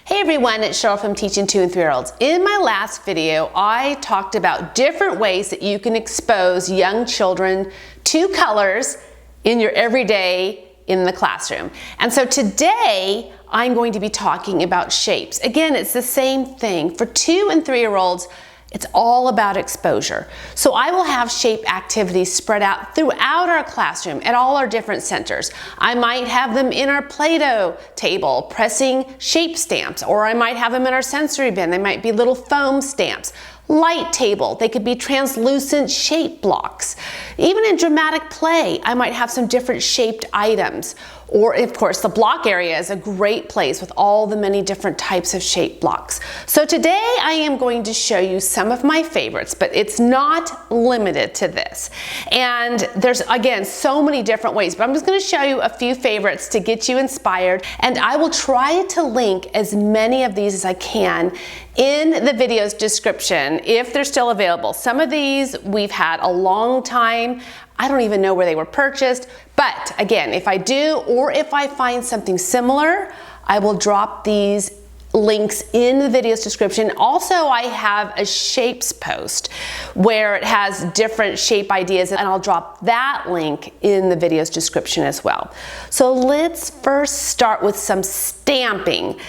Hey everyone, it's Cheryl from Teaching 2 and 3-year-olds. In my last video, I talked about different ways that you can expose young children to colors in your everyday in the classroom. And so today, I'm going to be talking about shapes. Again, it's the same thing. For 2 and 3-year-olds, it's all about exposure. So I will have shape activities spread out throughout our classroom at all our different centers. I might have them in our Play-Doh table pressing shape stamps, or I might have them in our sensory bin. They might be little foam stamps. Light table, they could be translucent shape blocks. Even in dramatic play, I might have some different shaped items. Or of course, the block area is a great place with all the many different types of shape blocks. So today I am going to show you some of my favorites, but it's not limited to this. And there's, again, so many different ways, but I'm just gonna show you a few favorites to get you inspired, and I will try to link as many of these as I can in the video's description if they're still available. Some of these we've had a long time. I don't even know where they were purchased, but again, if I do, or if I find something similar, I will drop these links in the video's description. Also, I have a shapes post where it has different shape ideas, and I'll drop that link in the video's description as well. So let's first start with some stamping.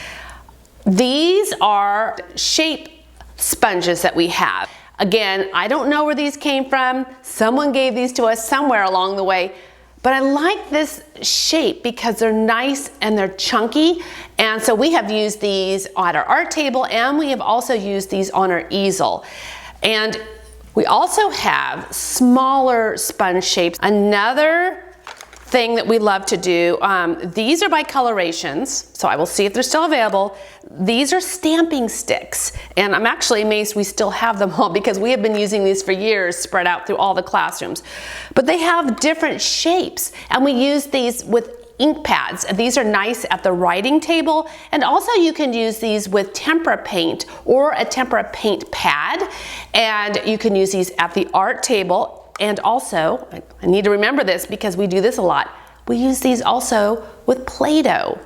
These are shape sponges that we have. Again, I don't know where these came from. Someone gave these to us somewhere along the way, but I like this shape because they're nice and they're chunky. And so we have used these at our art table, and we have also used these on our easel. And we also have smaller sponge shapes. Another thing that we love to do, these are by Colorations, so I will see if they're still available. These are stamping sticks, and I'm actually amazed we still have them all because we have been using these for years, spread out through all the classrooms. But they have different shapes, and we use these with ink pads. These are nice at the writing table, and also you can use these with tempera paint or a tempera paint pad, and you can use these at the art table. And also, I need to remember this because we do this a lot, we use these also with Play-Doh.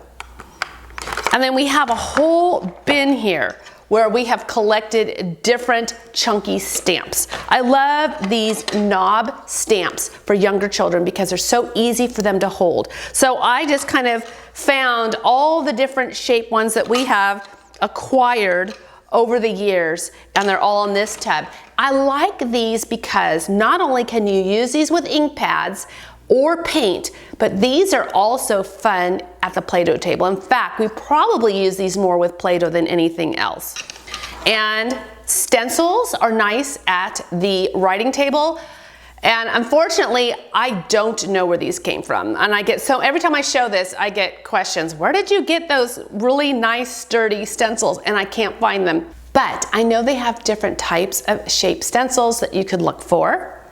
And then we have a whole bin here where we have collected different chunky stamps. I love these knob stamps for younger children because they're so easy for them to hold. So I just kind of found all the different shape ones that we have acquired over the years, and they're all in this tub. I like these because not only can you use these with ink pads or paint, but these are also fun at the Play-Doh table. In fact, we probably use these more with Play-Doh than anything else. And stencils are nice at the writing table. And unfortunately, I don't know where these came from. And I get so every time I show this, I get questions. Where did you get those really nice, sturdy stencils? And I can't find them. But I know they have different types of shape stencils that you could look for.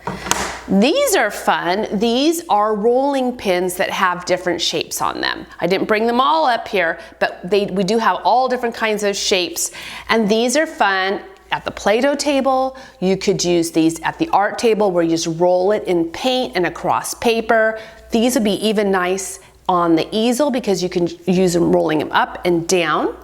These are fun. These are rolling pins that have different shapes on them. I didn't bring them all up here, but we do have all different kinds of shapes. And these are fun at the Play-Doh table. You could use these at the art table where you just roll it in paint and across paper. These would be even nice on the easel because you can use them rolling them up and down.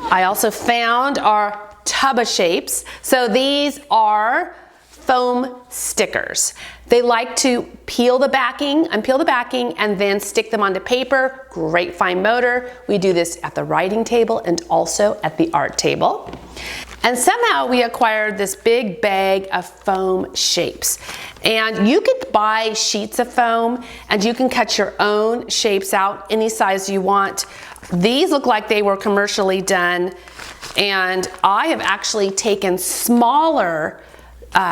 I also found our tub of shapes. So these are foam stickers. They like to peel the backing, unpeel the backing, and then stick them onto paper. Great fine motor. We do this at the writing table and also at the art table. And somehow we acquired this big bag of foam shapes. And you could buy sheets of foam and you can cut your own shapes out any size you want. These look like they were commercially done, and I have actually taken smaller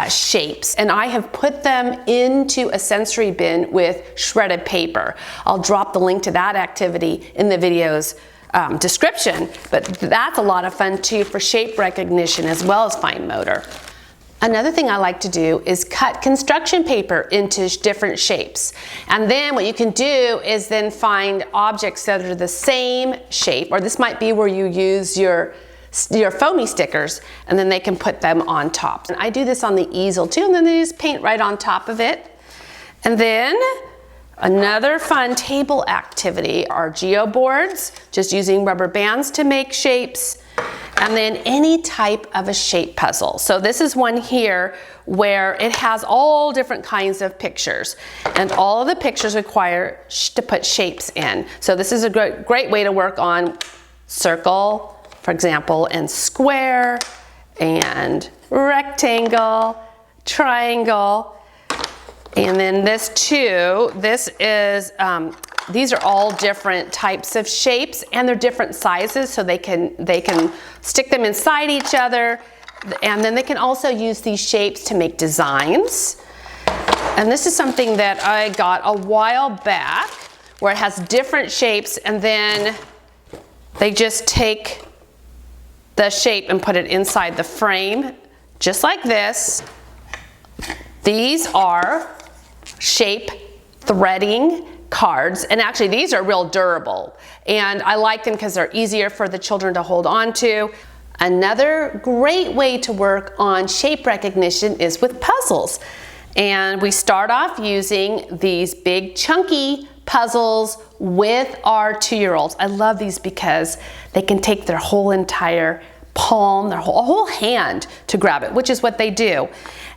shapes and I have put them into a sensory bin with shredded paper. I'll drop the link to that activity in the video's description, but that's a lot of fun too for shape recognition as well as fine motor. Another thing I like to do is cut construction paper into different shapes. And then what you can do is then find objects that are the same shape, or this might be where you use your foamy stickers, and then they can put them on top. And I do this on the easel too, and then they just paint right on top of it. And then Another fun table activity are geoboards, just using rubber bands to make shapes, and then any type of a shape puzzle. So this is one here where it has all different kinds of pictures, and all of the pictures require to put shapes in. So this is a great way to work on circle, for example, and square, and rectangle, triangle. And then this too, this is, these are all different types of shapes, and they're different sizes, so they can stick them inside each other, and then they can also use these shapes to make designs. And this is something that I got a while back, where it has different shapes, and then they just take the shape and put it inside the frame, just like this. These are shape threading cards, and actually these are real durable, and I like them because they're easier for the children to hold on to. Another great way to work on shape recognition is with puzzles, and we start off using these big chunky puzzles with our 2-year-olds. I love these because they can take their whole entire palm, their whole hand to grab it, which is what they do.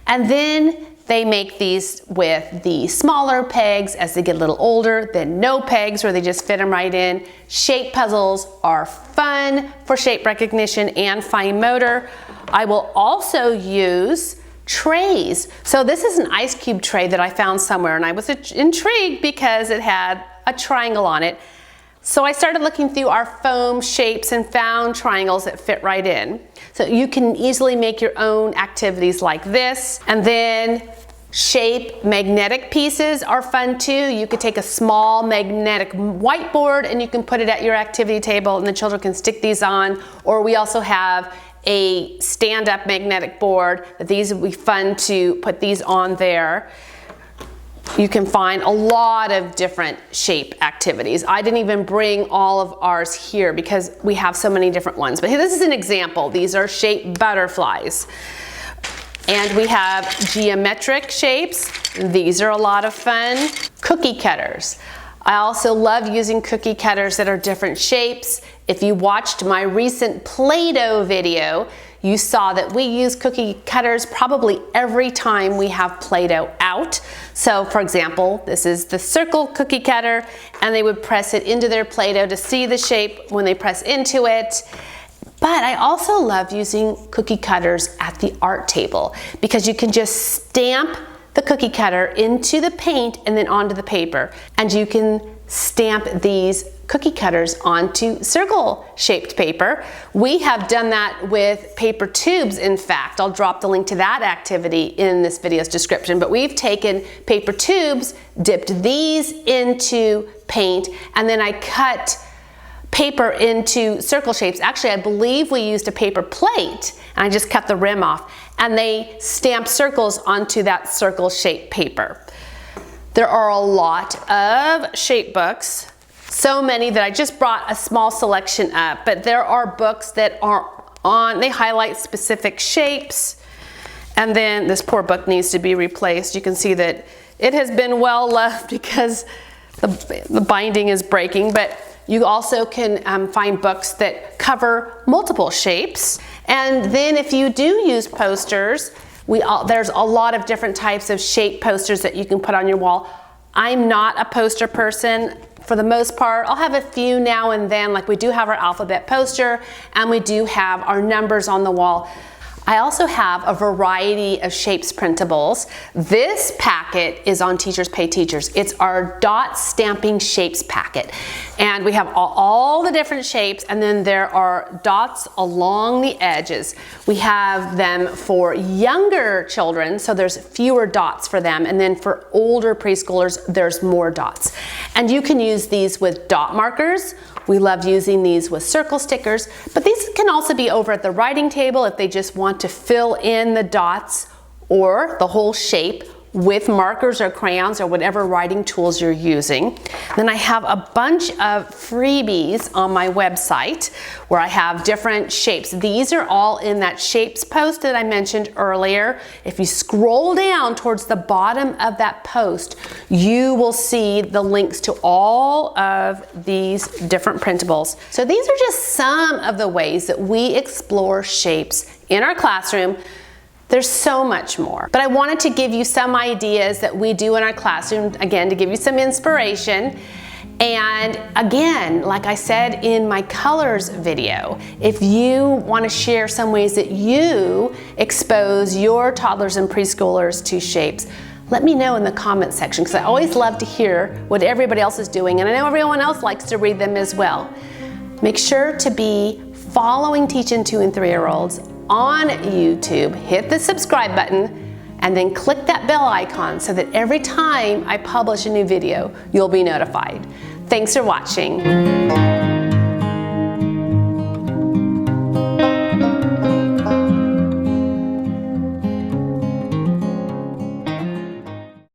And then they make these with the smaller pegs as they get a little older, then no pegs where they just fit them right in. Shape puzzles are fun for shape recognition and fine motor. I will also use trays. So this is an ice cube tray that I found somewhere, and I was intrigued because it had a triangle on it. So I started looking through our foam shapes and found triangles that fit right in. So you can easily make your own activities like this. And then shape magnetic pieces are fun too. You could take a small magnetic whiteboard and you can put it at your activity table, and the children can stick these on. Or we also have a stand-up magnetic board that these would be fun to put these on there. You can find a lot of different shape activities. I didn't even bring all of ours here because we have so many different ones. But this is an example. These are shape butterflies. And we have geometric shapes. These are a lot of fun. Cookie cutters. I also love using cookie cutters that are different shapes. If you watched my recent Play-Doh video, you saw that we use cookie cutters probably every time we have Play-Doh out. So for example, this is the circle cookie cutter, and they would press it into their Play-Doh to see the shape when they press into it. But I also love using cookie cutters at the art table because you can just stamp the cookie cutter into the paint and then onto the paper, and you can stamp these cookie cutters onto circle shaped paper. We have done that with paper tubes, in fact. I'll drop the link to that activity in this video's description, but we've taken paper tubes, dipped these into paint, and then I cut paper into circle shapes. Actually, I believe we used a paper plate, and I just cut the rim off, and they stamp circles onto that circle shaped paper. There are a lot of shape books, so many that I just brought a small selection up, but there are books that they highlight specific shapes, and then this poor book needs to be replaced. You can see that it has been well loved because the binding is breaking, but you also can find books that cover multiple shapes. And then if you do use posters, there's a lot of different types of shape posters that you can put on your wall. I'm not a poster person for the most part. I'll have a few now and then, like we do have our alphabet poster, and we do have our numbers on the wall. I also have a variety of shapes printables. This packet is on Teachers Pay Teachers. It's our dot stamping shapes packet. And we have all the different shapes, and then there are dots along the edges. We have them for younger children, so there's fewer dots for them. And then for older preschoolers, there's more dots. And you can use these with dot markers. We love using these with circle stickers, but these can also be over at the writing table if they just want to fill in the dots or the whole shape with markers or crayons or whatever writing tools you're using. Then I have a bunch of freebies on my website where I have different shapes. These are all in that shapes post that I mentioned earlier. If you scroll down towards the bottom of that post, you will see the links to all of these different printables. So these are just some of the ways that we explore shapes in our classroom. There's so much more, but I wanted to give you some ideas that we do in our classroom, again, to give you some inspiration. And again, like I said in my colors video, if you want to share some ways that you expose your toddlers and preschoolers to shapes, let me know in the comment section, because I always love to hear what everybody else is doing, and I know everyone else likes to read them as well. Make sure to be following Teaching 2 and 3-year-olds on YouTube. Hit the subscribe button and then click that bell icon so that every time I publish a new video, you'll be notified. Thanks for watching.